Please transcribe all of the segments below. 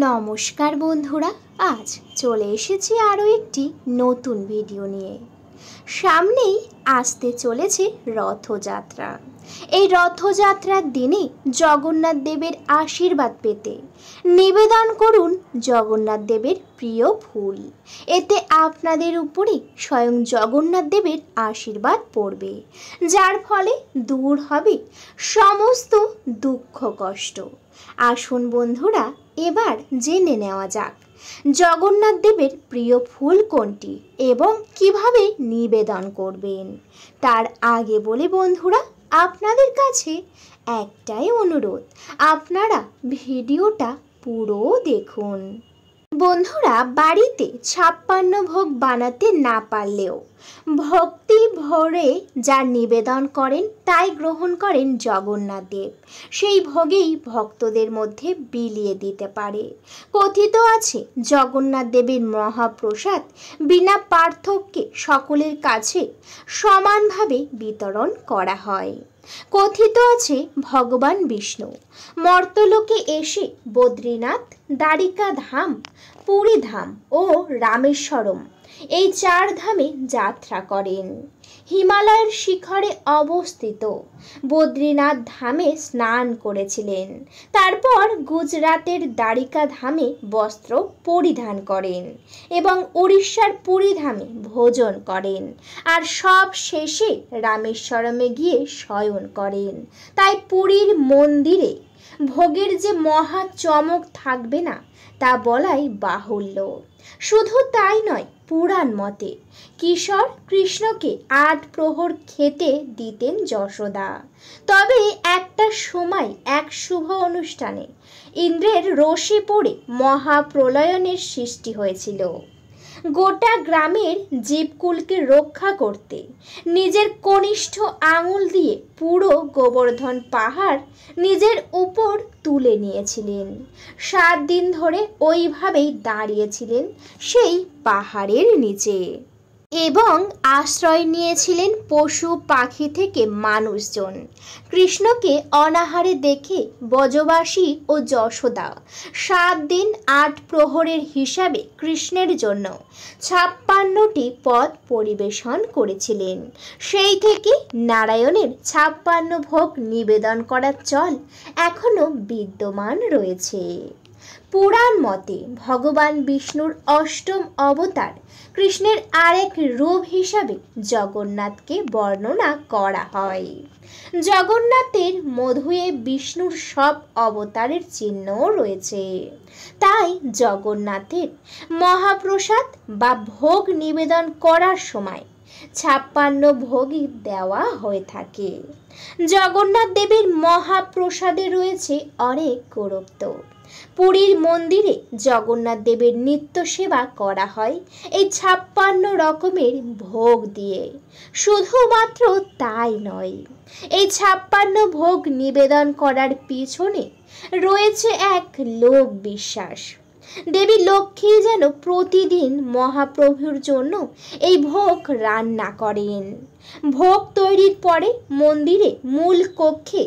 নমস্কার বন্ধুরা, আজ চলে এসেছি আরও একটি নতুন ভিডিও নিয়ে। সামনেই আসতে চলেছে রথযাত্রা। এই রথযাত্রার দিনে জগন্নাথ দেবের আশীর্বাদ পেতে নিবেদন করুন জগন্নাথ দেবের প্রিয় ফুল। এতে আপনাদের উপরে স্বয়ং জগন্নাথ দেবের আশীর্বাদ পড়বে, যার ফলে দূর হবে সমস্ত দুঃখ কষ্ট। আসুন বন্ধুরা, এবার জেনে নেওয়া যাক জগন্নাথ দেবের প্রিয় ফুল কোনটি এবং কিভাবে নিবেদন করবেন। তার আগে বলি বন্ধুরা, আপনাদের কাছে একটাই অনুরোধ, আপনারা ভিডিওটা পুরো দেখুন। বন্ধুরা, বাড়িতে 56 ভোগ বানাতে না পারলেও ভক্তি ভরে যা নিবেদন করেন তাই গ্রহণ করেন জগন্নাথ দেব। সেই ভোগেই ভক্তদের মধ্যে বিলিয়ে দিতে পারে। কথিত আছে জগন্নাথ দেবের মহাপ্রসাদ বিনা পার্থক্যে সকলের কাছে সমানভাবে বিতরণ করা হয়। কথিত আছে ভগবান বিষ্ণু মর্তলোকে এসে বদ্রীনাথ, দ্বারিকা ধাম, পুরী ধাম ও রামেশ্বরম এই 4 ধামে যাত্রা করেন। হিমালয়ের শিখরে অবস্থিত বদ্রীনাথ ধামে স্নান করেছিলেন। তারপর গুজরাটের দ্বারিকা ধামে বস্ত্র পরিধান করেন এবং উড়িষ্যার পুরী ধামে ভোজন করেন, আর সব শেষে রামেশ্বরমে গিয়ে শয়ন করেন। তাই পুরীর মন্দিরে ভোগের যে মহা চমক থাকবে না তা বলাই বাহুল্য। শুধু তাই নয়, পুরাণ মতে কিশোর কৃষ্ণকে 8 প্রহর খেতে দিতেন যশোদা। তবে একটা সময় এক শুভ অনুষ্ঠানে ইন্দ্রের রোষে পড়ে মহাপ্রলয়নের সৃষ্টি হয়েছিল। গোটা গ্রামের জীবকুলকে রক্ষা করতে নিজের কনিষ্ঠ আঙুল দিয়ে পুরো গোবর্ধন পাহাড় নিজের উপর তুলে নিয়েছিলেন। 7 দিন ধরে ওইভাবেই দাঁড়িয়েছিলেন সেই পাহাড়ের নিচে এবং আশ্রয় নিয়েছিলেন পশু পাখি থেকে মানুষজন। কৃষ্ণকে অনাহারে দেখে ব্রজবাসী ও যশোদা 7 দিন 8 প্রহরের হিসাবে কৃষ্ণের জন্য 56টি পদ পরিবেশন করেছিলেন। সেই থেকে নারায়ণের 56 ভোগ নিবেদন করার চল এখনো বিদ্যমান রয়েছে। পুরাণ মতে ভগবান বিষ্ণুর 8ম অবতার কৃষ্ণের আরেক রূপ হিসাবে জগন্নাথকে বর্ণনা করা হয়। জগন্নাথের মধ্যে বিষ্ণুর সব অবতারের চিহ্ন রয়েছে। তাই জগন্নাথের মহাপ্রসাদ বা ভোগ নিবেদন করার সময় 56 ভোগই দেওয়া হয়ে থাকে। জগন্নাথ দেবের মহাপ্রসাদে রয়েছে অনেক গুরুত্ব। পুরীর মন্দিরে জগন্নাথ দেবের নিত্য সেবা করা হয় এই 56 রকমের ভোগ দিয়ে। শুধুমাত্র তাই নয়, এই 56 ভোগ নিবেদন করার পিছনে রয়েছে এক লোক বিশ্বাস। দেবী লক্ষ্মী যেন প্রতিদিন মহাপ্রভুর জন্য এই ভোগ রান্না করেন। ভোগ তৈরির পরে মন্দিরে মূল কক্ষে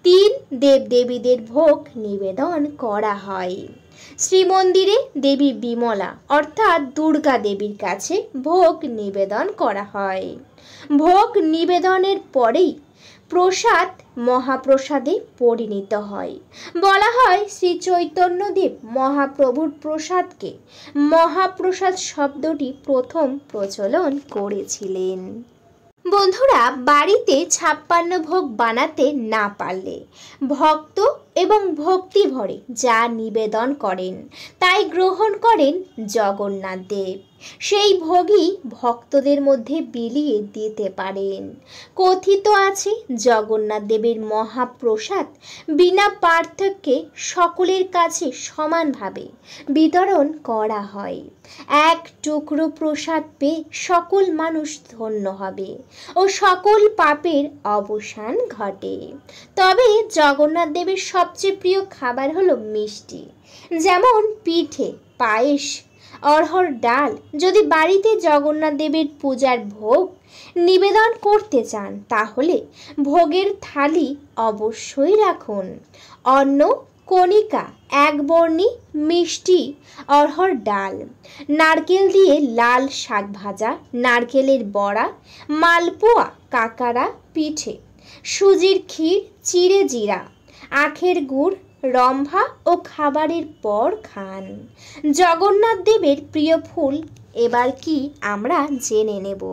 3 দেবদেবীদের ভোগ নিবেদন করা হয়। শ্রীমন্দিরে দেবী বিমলা অর্থাৎ দুর্গা দেবীর কাছে ভোগ নিবেদন করা হয়। ভোগ নিবেদনের পরেই প্রসাদ মহাপ্রসাদে পরিণত হয়। বলা হয় শ্রী চৈতন্যদেব মহাপ্রভুর প্রসাদকে মহাপ্রসাদ শব্দটি প্রথম প্রচলন করেছিলেন। বন্ধুরা, বাড়িতে 56 ভোগ বানাতে না পারলে ভক্ত এবং ভক্তি ভরে যা নিবেদন করেন তাই গ্রহণ করেন জগন্নাথ দেব। সেই ভোগই ভক্তদের মধ্যে বিলিয়ে দিতে পারেন। কথিত আছে জগন্নাথ দেবের মহাপ্রসাদ বিনা পার্থক্যে সকলের কাছে সমানভাবে বিতরণ করা হয়। এক টুকরো প্রসাদ পেয়ে সকল মানুষ ধন্য হবে ও সকল পাপের অবসান ঘটে। তবে জগন্নাথ দেবের সবচেয়ে প্রিয় খাবার হলো মিষ্টি, যেমন পিঠে, পায়েস, অরহর ডাল। যদি বাড়িতে জগন্নাথ দেবের পূজার ভোগ নিবেদন করতে চান তাহলে ভোগের থালি অবশ্যই রাখুন। অন্য কণিকা, এক বর্ণি মিষ্টি অড়হর ডাল, নারকেল দিয়ে লাল শাক ভাজা, নারকেলের বড়া, মালপোয়া, কাকারা পিঠে, সুজির ক্ষীর, চিড়ে জিরা, আখের গুড়, রম্ভা ও খাবারের পর খান। জগন্নাথ দেবের প্রিয় ফুল এবার কি আমরা জেনে নেব।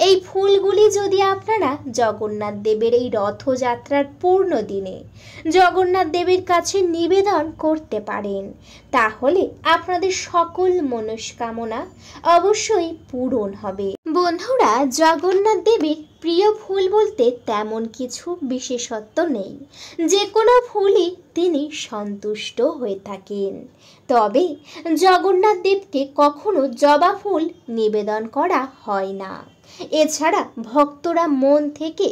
এই ফুলগুলি যদি আপনারা জগন্নাথ দেবের এই রথযাত্রার পূর্ণ দিনে জগন্নাথ দেবের কাছে নিবেদন করতে পারেন, তাহলে আপনাদের সকল মনস্কামনা অবশ্যই পূরণ হবে। বন্ধুরা, জগন্নাথ দেবের প্রিয় ফুল বলতে তেমন কিছু বিশেষত্ব নেই, যে কোনো ফুলই তিনি সন্তুষ্ট হয়ে থাকেন। তবে জগন্নাথ দেবকে কখনো জবা ফুল নিবেদন করা হয় না। এছাড়া ভক্তরা মন থেকে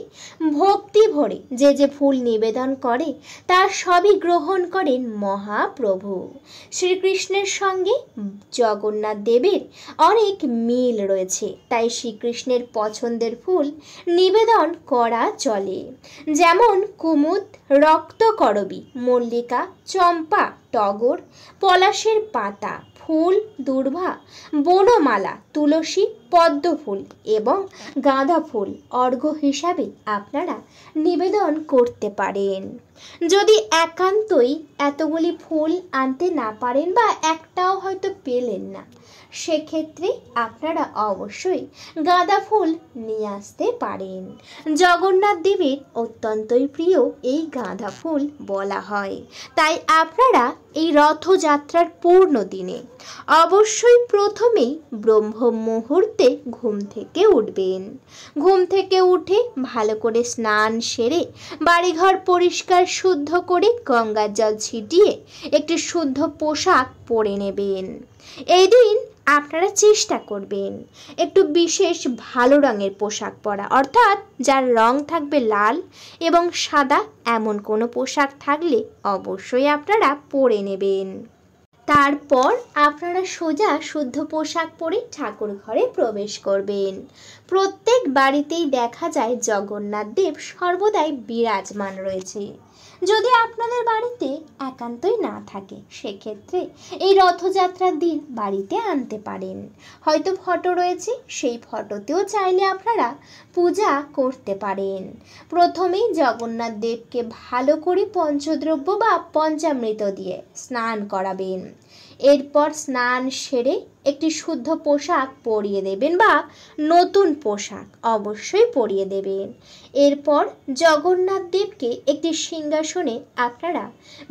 ভক্তি ভরে যে যে ফুল নিবেদন করে তার সবই গ্রহণ করেন মহাপ্রভু। শ্রীকৃষ্ণের সঙ্গে জগন্নাথ দেবের অনেক মিল রয়েছে, তাই শ্রীকৃষ্ণের পছন্দের ফুল নিবেদন করা চলে। যেমন কুমুদ, রক্তকরবী, মল্লিকা, চম্পা, টগর, পলাশের পাতা, ফুল, দূর্বা, বনমালা, তুলসী, পদ্মফুল এবং গাঁদা ফুল অর্ঘ্য হিসাবে আপনারা নিবেদন করতে পারেন। যদি একান্তই এতগুলি ফুল আনতে না পারেন বা একটাও হয়তো পেলেন না, সেক্ষেত্রে আপনারা অবশ্যই গাঁদা ফুল নিয়ে আসতে পারেন। জগন্নাথ দেবের অত্যন্তই প্রিয় এই গাঁদা ফুল বলা হয়। তাই আপনারা এই রথযাত্রার পূর্ণ দিনে অবশ্যই প্রথমেই ব্রহ্ম মুহূর্তে ঘুম থেকে উঠবেন। ঘুম থেকে উঠে ভালো করে স্নান সেরে বাড়িঘর পরিষ্কার শুদ্ধ করে গঙ্গার জল ছিটিয়ে একটি শুদ্ধ পোশাক পরে নেবেন। এই দিন আপনারা চেষ্টা করবেন একটু বিশেষ ভালো রঙের পোশাক পরা, অর্থাৎ যার রং থাকবে লাল এবং সাদা, এমন কোনো পোশাক থাকলে অবশ্যই আপনারা পরে নেবেন। তারপর আপনারা সোজা শুদ্ধ পোশাক পরে ঠাকুর ঘরে প্রবেশ করবেন। প্রত্যেক বাড়িতেই দেখা যায় জগন্নাথ দেব সর্বদাই বিরাজমান রয়েছে। যদি আপনাদের বাড়িতে একান্তই না থাকে, সেক্ষেত্রে এই রথযাত্রার দিন বাড়িতে আনতে পারেন। হয়তো ফটো রয়েছে, সেই ফটোতেও চাইলে আপনারা পূজা করতে পারেন। প্রথমেই জগন্নাথ দেবকে ভালো করে পঞ্চদ্রব্য বা পঞ্চামৃত দিয়ে স্নান করাবেন। এরপর স্নান সেরে একটি শুদ্ধ পোশাক পরিয়ে দেবেন বা নতুন পোশাক অবশ্যই পরিয়ে দেবেন। এরপর জগন্নাথ দেবকে একটি সিংহাসনে আপনারা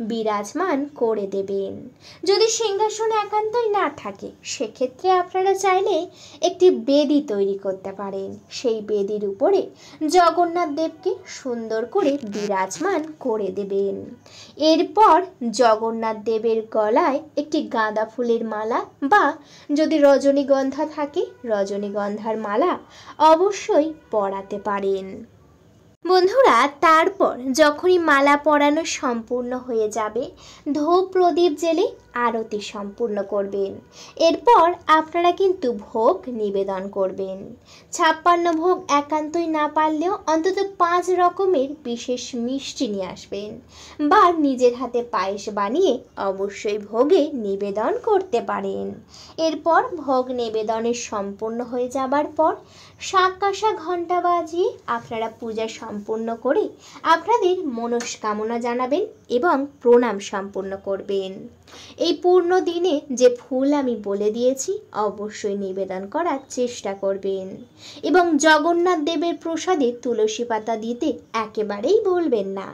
বিরাজমান করে দেবেন। যদি সিংহাসনে একান্তই না থাকে, সেক্ষেত্রে আপনারা চাইলে একটি বেদি তৈরি করতে পারেন। সেই বেদির উপরে জগন্নাথ দেবকে সুন্দর করে বিরাজমান করে দেবেন। এরপর জগন্নাথ দেবের গলায় একটি গাঁদা ফুলের মালা বা যদি রজনীগন্ধা থাকে রজনীগন্ধার মালা অবশ্যই পরাতে পারেন। বন্ধুরা, তারপর যখনই মালা পরানো সম্পূর্ণ হয়ে যাবে, ধূপ প্রদীপ জেলে আরতি সম্পূর্ণ করবেন। এরপর আপনারা কিন্তু ভোগ নিবেদন করবেন। 56 ভোগ একান্তই না পারলেও অন্তত 5 রকমের বিশেষ মিষ্টি নিয়ে আসবেন বা নিজের হাতে পায়েস বানিয়ে অবশ্যই ভোগে নিবেদন করতে পারেন। এরপর ভোগ নিবেদনের সম্পূর্ণ হয়ে যাবার পর শাঁখ কাঁসা ঘণ্টা বাজিয়ে আপনারা পূজা সম্পূর্ণ করে আপনাদের মনস্কামনা জানাবেন এবং প্রণাম সম্পূর্ণ করবেন। এই পূর্ণ দিনে যে ফুল আমি বলে দিয়েছি অবশ্যই নিবেদন করার চেষ্টা করবেন এবং জগন্নাথ দেবের প্রসাদে তুলসী পাতা দিতে একেবারেই ভুলবেন না।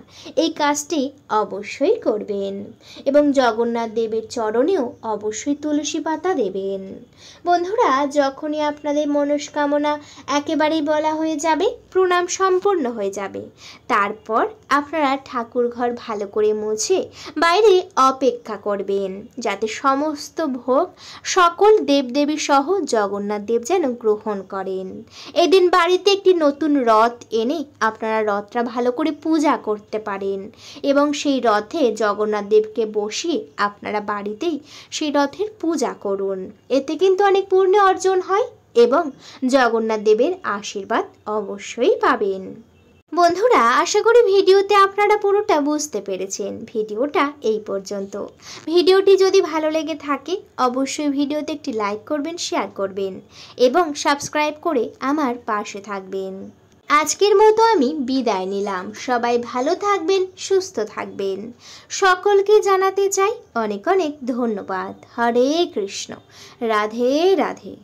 এই কাজটি অবশ্যই করবেন এবং জগন্নাথ দেবের চরণেও অবশ্যই তুলসী পাতা দেবেন। বন্ধুরা, যখনই আপনাদের মনস্কামনা একেবারেই বলা হয়ে যাবে, প্রণাম সম্পূর্ণ হয়ে যাবে, তারপর আপনারা ঠাকুর ঘর ভালো করে মুছে বাইরে অপেক্ষা করবেন, যাতে সমস্ত ভোগ সকল দেবদেবী সহ জগন্নাথ দেব যেন গ্রহণ করেন। এদিন বাড়িতে একটি নতুন রথ এনে আপনারা রথটা ভালো করে পূজা করতে পারেন এবং সেই রথে জগন্নাথ দেবকে বসিয়ে আপনারা বাড়িতেই সেই রথের পূজা করুন। এতে কিন্তু অনেক পুণ্য অর্জন হয় এবং জগন্নাথ দেবের আশীর্বাদ অবশ্যই পাবেন। বন্ধুরা, আশা করি ভিডিওতে আপনারা পুরোটা বুঝতে পেরেছেন। ভিডিওটা এই পর্যন্ত। ভিডিওটি যদি ভালো লেগে থাকে অবশ্যই ভিডিওতে একটি লাইক করবেন, শেয়ার করবেন এবং সাবস্ক্রাইব করে আমার পাশে থাকবেন। আজকের মতো আমি বিদায় নিলাম। সবাই ভালো থাকবেন, সুস্থ থাকবেন। সকলকে জানাতে চাই অনেক অনেক ধন্যবাদ। হরে কৃষ্ণ। রাধে রাধে।